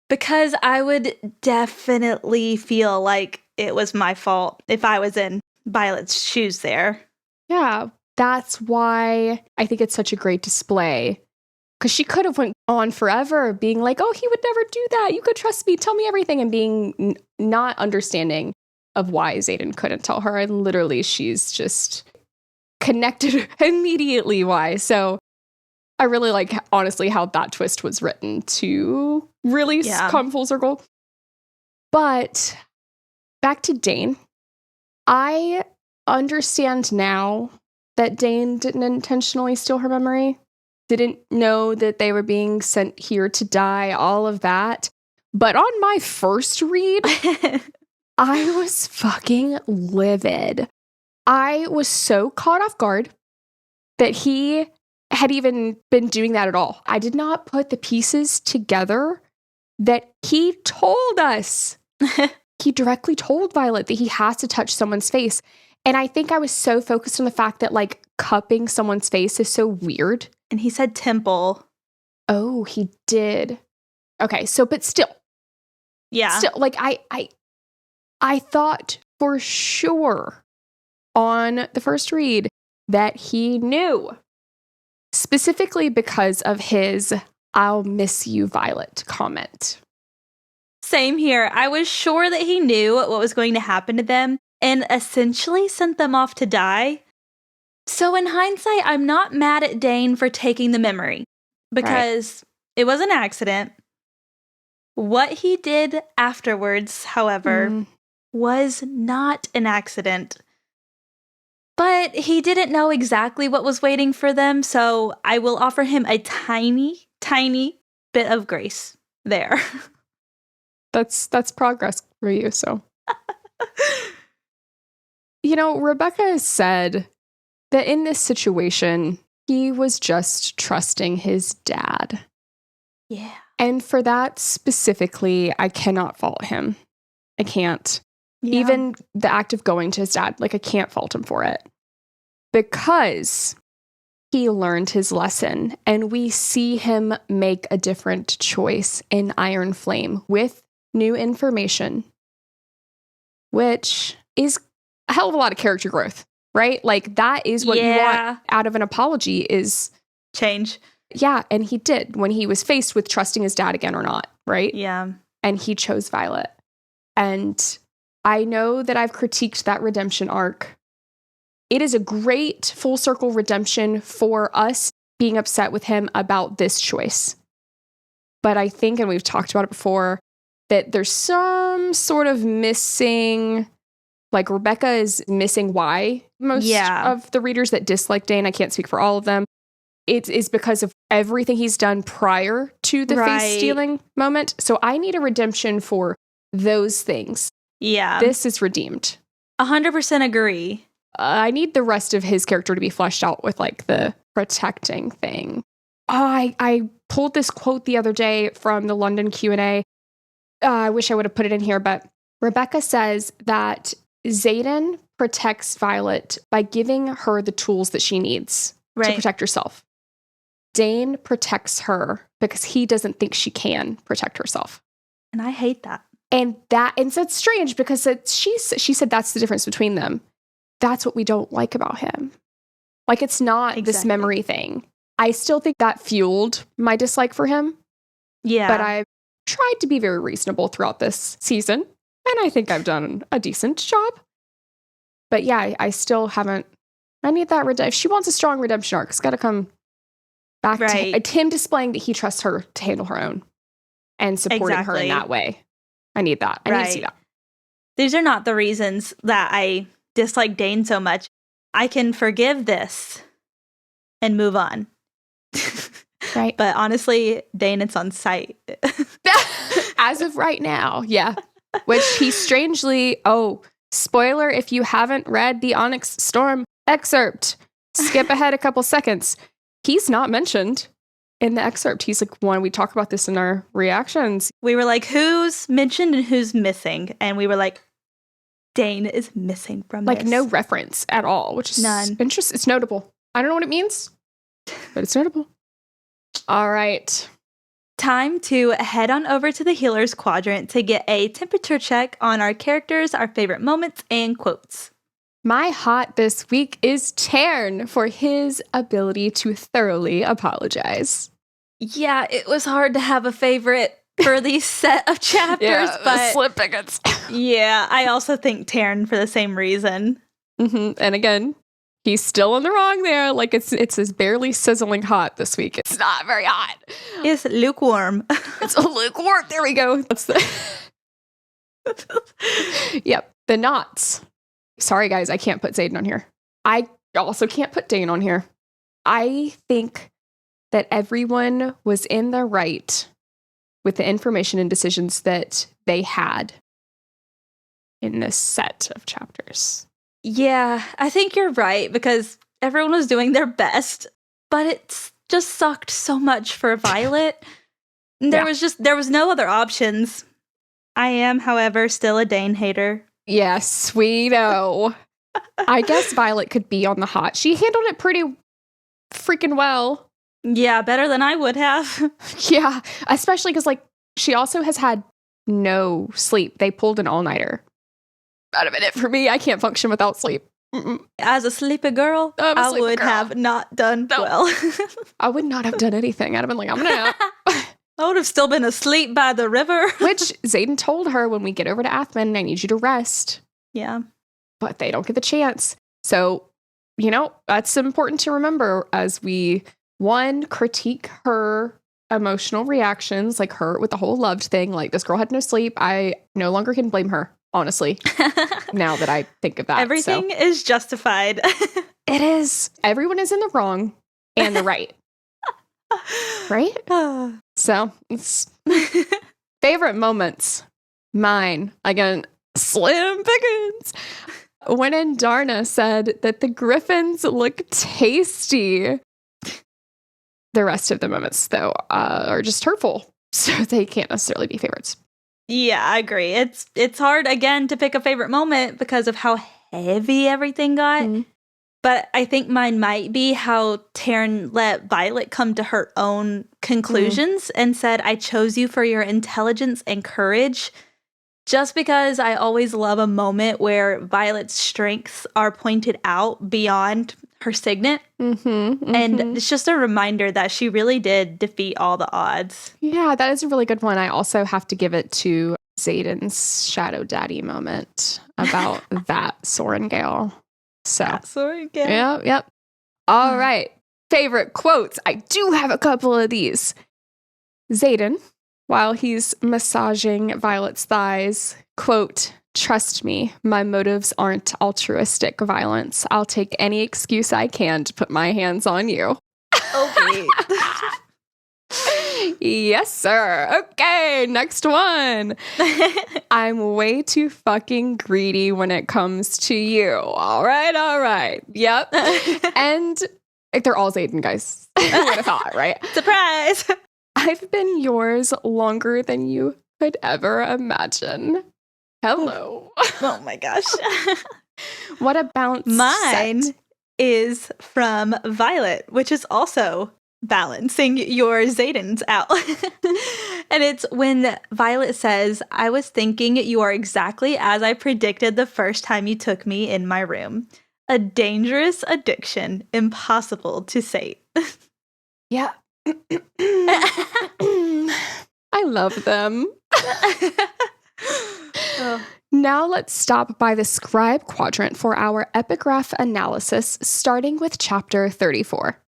because I would definitely feel like it was my fault if I was in Violet's shoes there. Yeah, that's why I think it's such a great display. Because she could have went on forever being like, oh, he would never do that. You could trust me. Tell me everything. And being not understanding of why Xaden couldn't tell her. And literally, she's just connected immediately why. So I really like, honestly, how that twist was written to really come full circle. But back to Dane. I understand now that Dane didn't intentionally steal her memory. Didn't know that they were being sent here to die, all of that. But on my first read, I was fucking livid. I was so caught off guard that he had even been doing that at all. I did not put the pieces together that he told us. He directly told Violet that he has to touch someone's face. And I think I was so focused on the fact that like cupping someone's face is so weird. And he said temple. Oh, he did. Okay, so but still. Yeah. Still, like I thought for sure on the first read that he knew, specifically because of his "I'll miss you, Violet" comment. Same here. I was sure that he knew what was going to happen to them and essentially sent them off to die. So in hindsight, I'm not mad at Dane for taking the memory, because it was an accident. What he did afterwards, however, was not an accident. But he didn't know exactly what was waiting for them, so I will offer him a tiny, tiny bit of grace there. That's progress for you, so. You know, Rebecca has said that in this situation, he was just trusting his dad. Yeah. And for that specifically, I cannot fault him. I can't. Yeah. Even the act of going to his dad, like I can't fault him for it. Because he learned his lesson and we see him make a different choice in Iron Flame with new information, which is a hell of a lot of character growth, right? Like that is what you want out of an apology is change. Yeah, and he did when he was faced with trusting his dad again or not, right? Yeah. And he chose Violet. And I know that I've critiqued that redemption arc. It is a great full circle redemption for us being upset with him about this choice. But I think, and we've talked about it before, that there's some sort of missing, like Rebecca is missing why most of the readers that dislike Dane, I can't speak for all of them, it is because of everything he's done prior to the face stealing moment. So I need a redemption for those things. Yeah. This is redeemed. 100% agree. I need the rest of his character to be fleshed out with like the protecting thing. I pulled this quote the other day from the London Q&A. I wish I would have put it in here, but Rebecca says that Xaden protects Violet by giving her the tools that she needs to protect herself. Dane protects her because he doesn't think she can protect herself. And I hate that. And so it's strange because she said that's the difference between them. That's what we don't like about him. Like, it's not this memory thing. I still think that fueled my dislike for him. Yeah. But I've tried to be very reasonable throughout this season. And I think I've done a decent job. But yeah, I still haven't. I need that redemption. If she wants a strong redemption arc, it's got to come back to him displaying that he trusts her to handle her own and supporting her in that way. I need that. I need to see that. These are not the reasons that I dislike Dane so much. I can forgive this and move on. Right. But honestly, Dane, it's on sight. As of right now, yeah. Which he strangely, spoiler if you haven't read the Onyx Storm excerpt, skip ahead a couple seconds. He's not mentioned in the excerpt. He's like, when we talk about this in our reactions. We were like, who's mentioned and who's missing? And we were like, Dane is missing from this. Like no reference at all, which is none. Interesting. It's notable. I don't know what it means, but it's notable. All right. Time to head on over to the Healer's Quadrant to get a temperature check on our characters, our favorite moments, and quotes. My hot this week is Tern for his ability to thoroughly apologize. Yeah, it was hard to have a favorite for these set of chapters, but slim pickets. Yeah, I also think Tern for the same reason. And again, he's still in the wrong there. Like it's barely sizzling hot this week. It's not very hot. It's lukewarm. It's a lukewarm. There we go. That's the Yep. The knots. Sorry, guys, I can't put Xaden on here. I also can't put Dane on here. I think that everyone was in the right with the information and decisions that they had in this set of chapters. Yeah, I think you're right because everyone was doing their best, but it just sucked so much for Violet. There was no other options. I am, however, still a Dane hater. Yes, we know. I guess Violet could be on the hot. She handled it pretty freaking well. Yeah, better than I would have. Yeah, especially because, like, she also has had no sleep. They pulled an all-nighter. Not a minute for me. I can't function without sleep. As a sleepy girl, I would have not done well. I would not have done anything. I'd have been like, I'm gonna nap. I would have still been asleep by the river. Which Xaden told her, when we get over to Athman, I need you to rest. Yeah. But they don't get the chance. So, you know, that's important to remember as we, one, critique her emotional reactions, like her with the whole loved thing. Like, this girl had no sleep. I no longer can blame her, honestly, now that I think of that. Everything is justified. It is. Everyone is in the wrong and the right. Right? So, it's favorite moments. Mine, again, slim pickings. When Andarna said that the griffins look tasty. The rest of the moments, though, are just hurtful. So they can't necessarily be favorites. Yeah, I agree. It's hard, again, to pick a favorite moment because of how heavy everything got. Mm-hmm. But I think mine might be how Tern let Violet come to her own conclusions and said, I chose you for your intelligence and courage. Just because I always love a moment where Violet's strengths are pointed out beyond her signet. And it's just a reminder that she really did defeat all the odds. Yeah, that is a really good one. I also have to give it to Xaden's Shadow Daddy moment about that Sorengale. So, Sorengale. Yep. All right. Favorite quotes. I do have a couple of these. Xaden, while he's massaging Violet's thighs, quote, "Trust me, my motives aren't altruistic violence. I'll take any excuse I can to put my hands on you." Okay. Yes, sir. Okay, next one. "I'm way too fucking greedy when it comes to you." All right. Yep. And they're all Xaden, guys. Who would have thought, right? Surprise. "I've been yours longer than you could ever imagine." Hello. Oh my gosh. What a bounce. Mine is from Violet, which is also balancing your Xadens out. And it's when Violet says, "I was thinking you are exactly as I predicted the first time you took me in my room. A dangerous addiction, impossible to sate." Yeah. I love them. Oh. Now let's stop by the Scribe Quadrant for our Epigraph Analysis, starting with Chapter 34.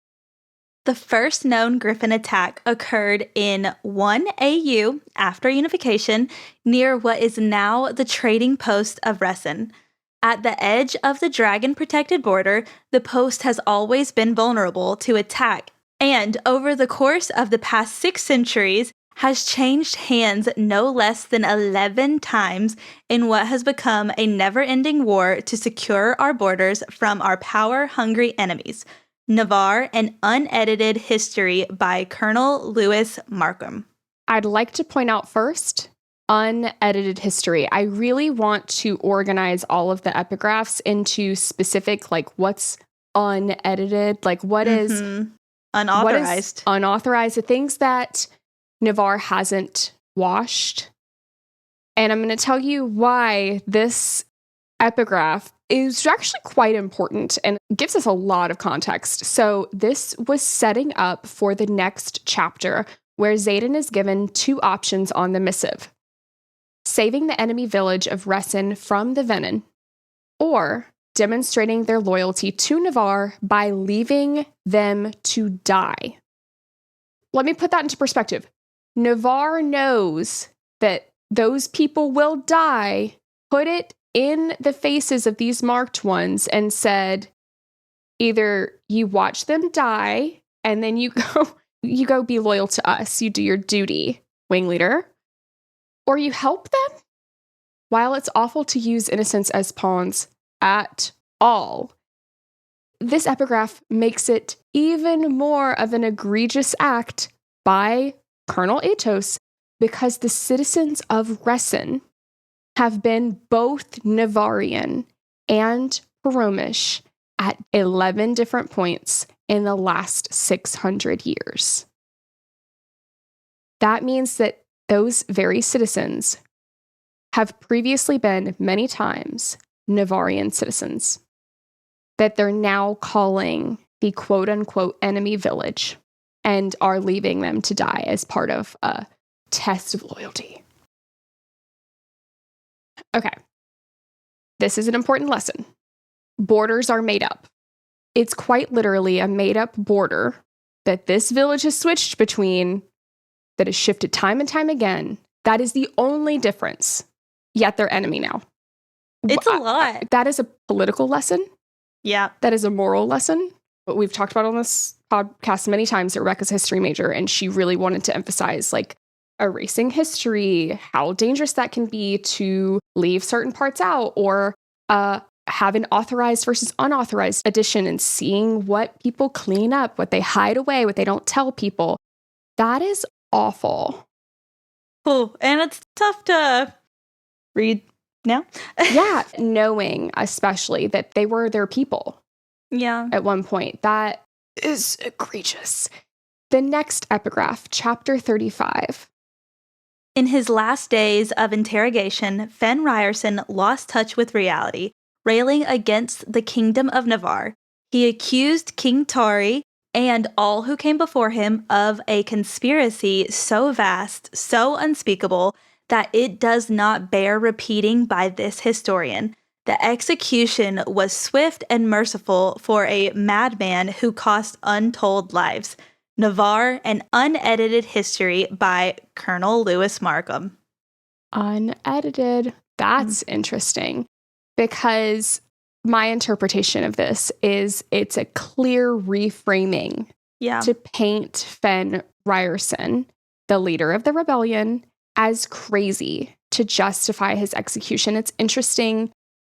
The first known Griffin attack occurred in 1 AU after unification near what is now the trading post of Resin. At the edge of the dragon-protected border, the post has always been vulnerable to attack, and over the course of the past 6 centuries, has changed hands no less than 11 times in what has become a never-ending war to secure our borders from our power-hungry enemies. Navarre, an unedited history by Colonel Lewis Markham. I'd like to point out first, unedited history. I really want to organize all of the epigraphs into specific, like what's unedited, like what is unauthorized. What is unauthorized, the things that Navarre hasn't washed. And I'm going to tell you why this epigraph is actually quite important and gives us a lot of context. So this was setting up for the next chapter where Xaden is given 2 options on the missive. Saving the enemy village of Resin from the venom, or demonstrating their loyalty to Navarre by leaving them to die. Let me put that into perspective. Navarre knows that those people will die, put it in the faces of these marked ones and said, either you watch them die and then you go be loyal to us, you do your duty, wing leader, or you help them. While it's awful to use innocents as pawns at all, this epigraph makes it even more of an egregious act by Colonel Atos because the citizens of Resin have been both Navarrian and Paromish at 11 different points in the last 600 years. That means that those very citizens have previously been many times Navarrian citizens that they're now calling the quote-unquote enemy village and are leaving them to die as part of a test of loyalty. Okay. This is an important lesson. Borders are made up. It's quite literally a made-up border that this village has switched between, that has shifted time and time again. That is the only difference. Yet they're enemy now. It's a lot. That is a political lesson. Yeah. That is a moral lesson. What we've talked about on this podcast many times, that Rebecca's a history major, and she really wanted to emphasize, like, erasing history, how dangerous that can be to leave certain parts out, or have an authorized versus unauthorized edition, and seeing what people clean up, what they hide away, what they don't tell people. That is awful. Oh, and it's tough to read now. Yeah, knowing especially that they were their people. Yeah. At one point. That is egregious. The next epigraph, chapter 35. In his last days of interrogation, Fen Ryerson lost touch with reality, railing against the kingdom of Navarre. He accused King Tari and all who came before him of a conspiracy so vast, so unspeakable, that it does not bear repeating by this historian. The execution was swift and merciful for a madman who cost untold lives. Navarre, an unedited history by Colonel Lewis Markham. Unedited. That's interesting, because my interpretation of this is it's a clear reframing to paint Fen Ryerson, the leader of the rebellion, as crazy to justify his execution. It's interesting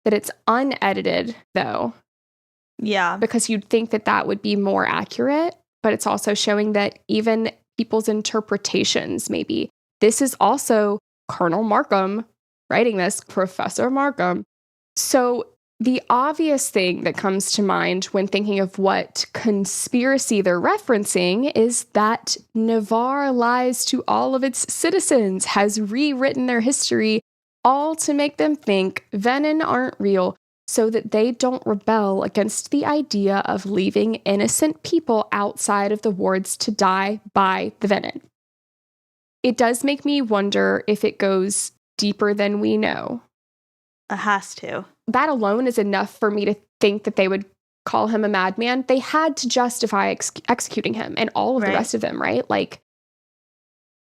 that it's unedited, though. Yeah. Because you'd think that that would be more accurate, but it's also showing that even people's interpretations, maybe. This is also Colonel Markham writing this, Professor Markham. So the obvious thing that comes to mind when thinking of what conspiracy they're referencing is that Navarre lies to all of its citizens, has rewritten their history, all to make them think Venin aren't real, so that they don't rebel against the idea of leaving innocent people outside of the wards to die by the venom. It does make me wonder if it goes deeper than we know. It has to. That alone is enough for me to think that they would call him a madman. They had to justify executing him and all of the rest of them, right? Like,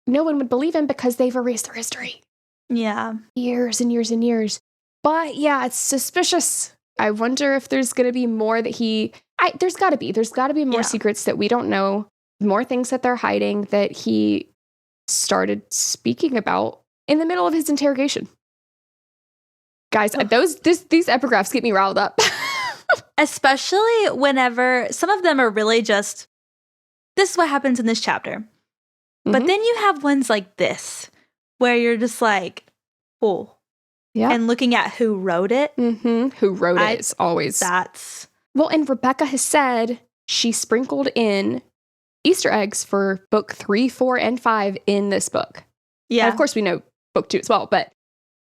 no one would believe him because they've erased their history. Yeah. Years and years and years. But yeah, it's suspicious. I wonder if there's going to be more that there's got to be. There's got to be more secrets that we don't know, more things that they're hiding that he started speaking about in the middle of his interrogation. Guys, these epigraphs get me riled up. Especially whenever some of them are really just, this is what happens in this chapter. But then you have ones like this, where you're just like, oh. Yeah. And looking at who wrote it. Who wrote it is always. Well, and Rebecca has said she sprinkled in Easter eggs for book 3, 4, and 5 in this book. Yeah. And of course, we know book 2 as well, but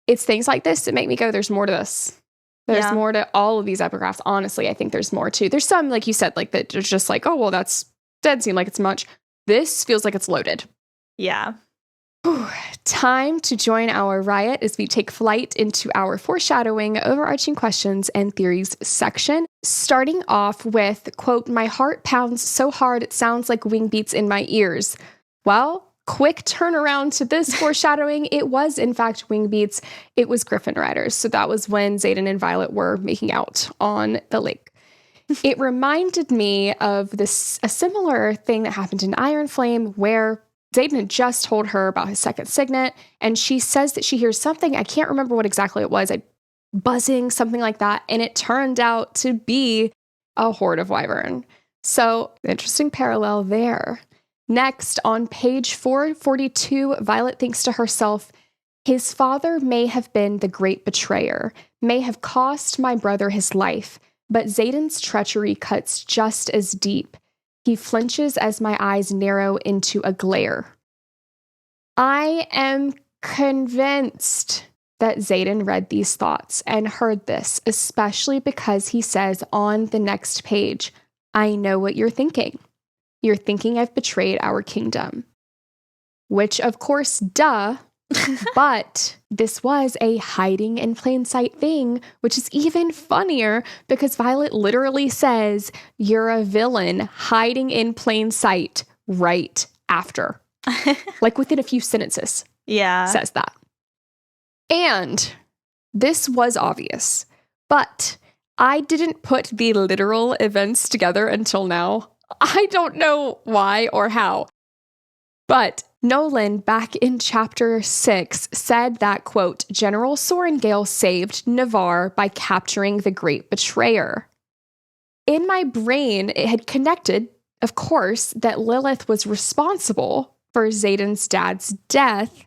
it's things like this that make me go, there's more to this. There's more to all of these epigraphs. Honestly, I think there's more too. There's some, like you said, like that are just like, oh, well, that doesn't seem like it's much. This feels like it's loaded. Yeah. Time to join our riot as we take flight into our foreshadowing, overarching questions, and theories section. Starting off with, quote, my heart pounds so hard it sounds like wing beats in my ears. Well, quick turnaround to this foreshadowing. It was, in fact, wing beats. It was Griffin Riders. So that was when Xaden and Violet were making out on the lake. It reminded me of a similar thing that happened in Iron Flame where Xaden had just told her about his second signet, and she says that she hears something. I can't remember what exactly it was, buzzing, something like that, and it turned out to be a horde of wyvern. So, interesting parallel there. Next, on page 442, Violet thinks to herself, his father may have been the great betrayer, may have cost my brother his life, but Xaden's treachery cuts just as deep. He flinches as my eyes narrow into a glare. I am convinced that Xaden read these thoughts and heard this, especially because he says on the next page, I know what you're thinking. You're thinking I've betrayed our kingdom. Which, of course, duh, but this was a hiding in plain sight thing, which is even funnier because Violet literally says, you're a villain hiding in plain sight right after. Like within a few sentences. Yeah. Says that. And this was obvious, but I didn't put the literal events together until now. I don't know why or how, but Nolan, back in chapter 6, said that, quote, General Sorengale saved Navarre by capturing the great betrayer. In my brain, it had connected, of course, that Lilith was responsible for Xaden's dad's death.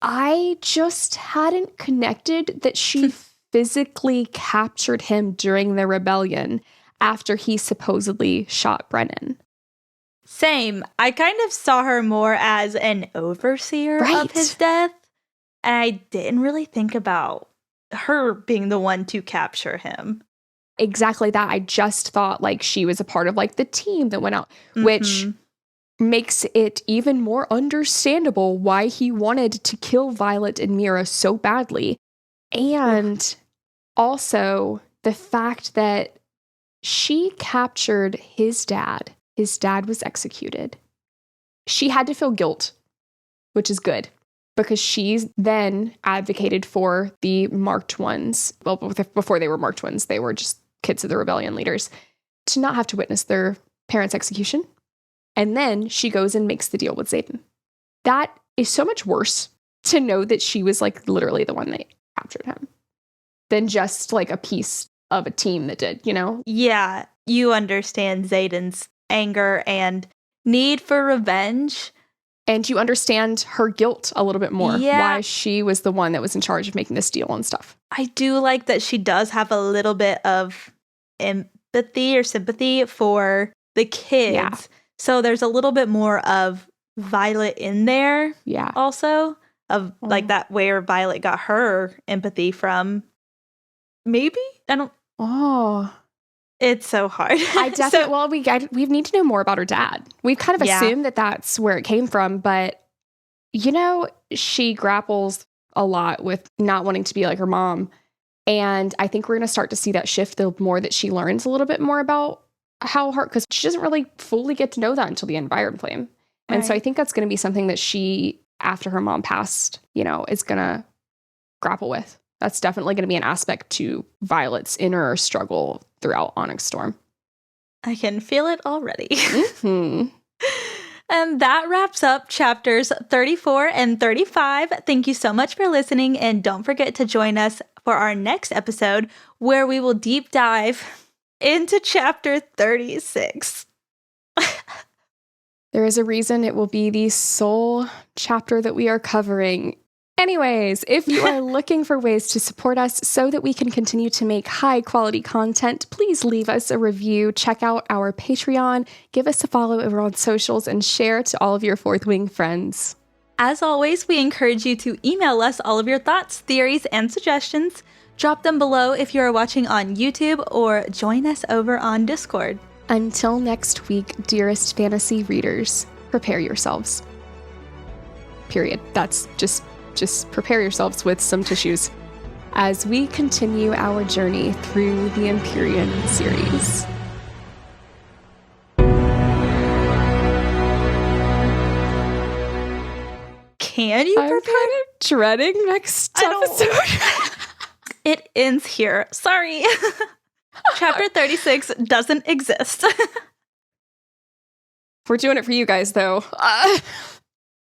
I just hadn't connected that she physically captured him during the rebellion after he supposedly shot Brennan. Same. I kind of saw her more as an overseer of his death, and I didn't really think about her being the one to capture him. Exactly that. I just thought like she was a part of like the team that went out, which makes it even more understandable why he wanted to kill Violet and Mira so badly. And also the fact that she captured his dad. His dad was executed. She had to feel guilt, which is good, because she then advocated for the marked ones. Well, before they were marked ones, they were just kids of the rebellion leaders, to not have to witness their parents' execution. And then she goes and makes the deal with Xaden. That is so much worse to know that she was like literally the one that captured him than just like a piece of a team that did, you know? Yeah, you understand Xaden's anger and need for revenge. And you understand her guilt a little bit more. Yeah. Why she was the one that was in charge of making this deal and stuff. I do like that she does have a little bit of empathy or sympathy for the kids. Yeah. So there's a little bit more of Violet in there. Yeah. Also of like that where Violet got her empathy from. maybe? I don't. Oh. It's so hard. I definitely, we need to know more about her dad. We've kind of assumed that that's where it came from, but, she grapples a lot with not wanting to be like her mom. And I think we're going to start to see that shift the more that she learns a little bit more about how hard, because she doesn't really fully get to know that until the end of Iron Flame. And so I think that's going to be something that she, after her mom passed, is going to grapple with. That's definitely going to be an aspect to Violet's inner struggle throughout Onyx Storm. I can feel it already. Mm-hmm. And that wraps up chapters 34 and 35. Thank you so much for listening, and don't forget to join us for our next episode where we will deep dive into chapter 36. There is a reason it will be the sole chapter that we are covering. Anyways, if you are looking for ways to support us so that we can continue to make high quality content, please leave us a review, check out our Patreon, give us a follow over on socials, and share to all of your Fourth Wing friends. As always, we encourage you to email us all of your thoughts, theories, and suggestions. Drop them below if you are watching on YouTube, or join us over on Discord. Until next week, dearest fantasy readers, prepare yourselves. Period. That's just prepare yourselves with some tissues as we continue our journey through the Empyrean series. Can you prepare? I'm kind of dreading next episode. It ends here. Sorry. Chapter 36 doesn't exist. We're doing it for you guys, though.